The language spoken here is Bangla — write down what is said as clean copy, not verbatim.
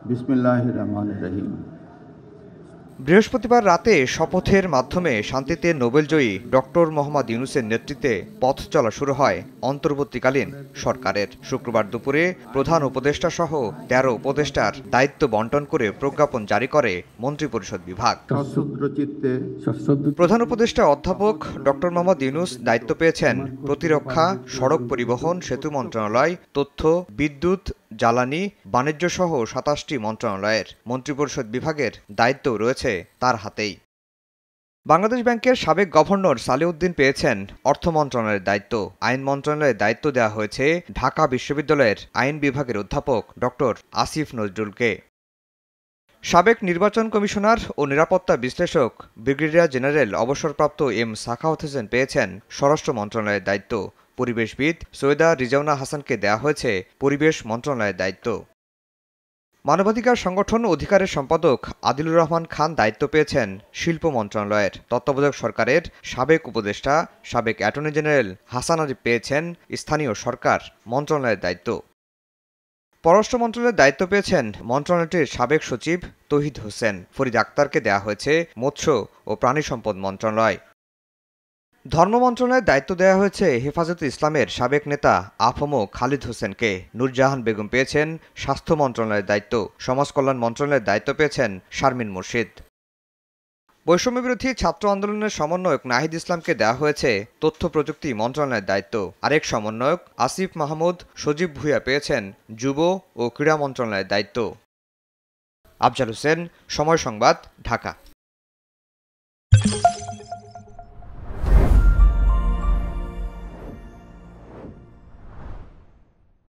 বিসমিল্লাহির রহমানির রহিম। বৃহস্পতিবার রাতে শপথের মাধ্যমে শান্তিতে নোবেলজয়ী ডক্টর মোহাম্মদ ইউনূসের নেতৃত্বে পথ চলা শুরু হয় অন্তর্বর্তীকালীন সরকারের। শুক্রবার দুপুরে প্রধান উপদেষ্টা সহ ১৩ উপদেষ্টার দায়িত্ব বণ্টন করে প্রজ্ঞাপন জারি করে মন্ত্রিপরিষদ বিভাগ। প্রধান উপদেষ্টা অধ্যাপক ডক্টর মোহাম্মদ ইউনূস দায়িত্ব পেয়েছেন প্রতিরক্ষা, সড়ক পরিবহন, সেতু মন্ত্রণালয়, তথ্য, বিদ্যুৎ, জ্বালানি, বাণিজ্য সহ ২৭টি মন্ত্রণালয়ের। মন্ত্রিপরিষদ বিভাগের দায়িত্বও রয়েছে তার হাতেই। বাংলাদেশ ব্যাংকের সাবেক গভর্নর সালেউদ্দিন পেয়েছেন অর্থ মন্ত্রণালয়ের দায়িত্ব। আইন মন্ত্রণালয়ের দায়িত্ব দেওয়া হয়েছে ঢাকা বিশ্ববিদ্যালয়ের আইন বিভাগের অধ্যাপক ডক্টর আসিফ নজরুলকে। সাবেক নির্বাচন কমিশনার ও নিরাপত্তা বিশ্লেষক ব্রিগেডিয়ার জেনারেল অবসরপ্রাপ্ত এম সাখাওয়াত হোসেন পেয়েছেন স্বরাষ্ট্র মন্ত্রণালয়ের দায়িত্ব। পরিবেশবিদ সৈয়দা রিজওয়ানা হাসানকে দেওয়া হয়েছে পরিবেশ মন্ত্রণালয়ের দায়িত্ব। মানবাধিকার সংগঠন অধিকারের সম্পাদক আদিলুর রহমান খান দায়িত্ব পেয়েছেন শিল্প মন্ত্রণালয়ের। তত্ত্বাবধায়ক সরকারের সাবেক উপদেষ্টা সাবেক অ্যাটর্নি জেনারেল হাসান আরিফ পেয়েছেন স্থানীয় সরকার মন্ত্রণালয়ের দায়িত্ব। পররাষ্ট্র মন্ত্রণালয়ের দায়িত্ব পেয়েছেন মন্ত্রণালয়টির সাবেক সচিব তৌহিদ হোসেন। ফরিদ আক্তারকে দেওয়া হয়েছে মৎস্য ও প্রাণী সম্পদ মন্ত্রণালয়। ধর্ম মন্ত্রণালয়ের দায়িত্ব দেওয়া হয়েছে হেফাজতে ইসলামের সাবেক নেতা আফম খালিদ হোসেনকে। নূরজাহান বেগম পেয়েছেন স্বাস্থ্য মন্ত্রণালয়ের দায়িত্ব। সমাজ কল্যাণ মন্ত্রণালয়ের দায়িত্ব পেয়েছেন শারমিন মুর্শিদ। বৈষম্যবিরোধী ছাত্র আন্দোলনের সমন্বয়ক নাহিদ ইসলামকে দেওয়া হয়েছে তথ্য প্রযুক্তি মন্ত্রণালয়ের দায়িত্ব। আরেক সমন্বয়ক আসিফ মাহমুদ সজীব ভূঁইয়া পেয়েছেন যুব ও ক্রীড়া মন্ত্রণালয়ের দায়িত্ব। আফজাল হোসেন, সময় সংবাদ, ঢাকা।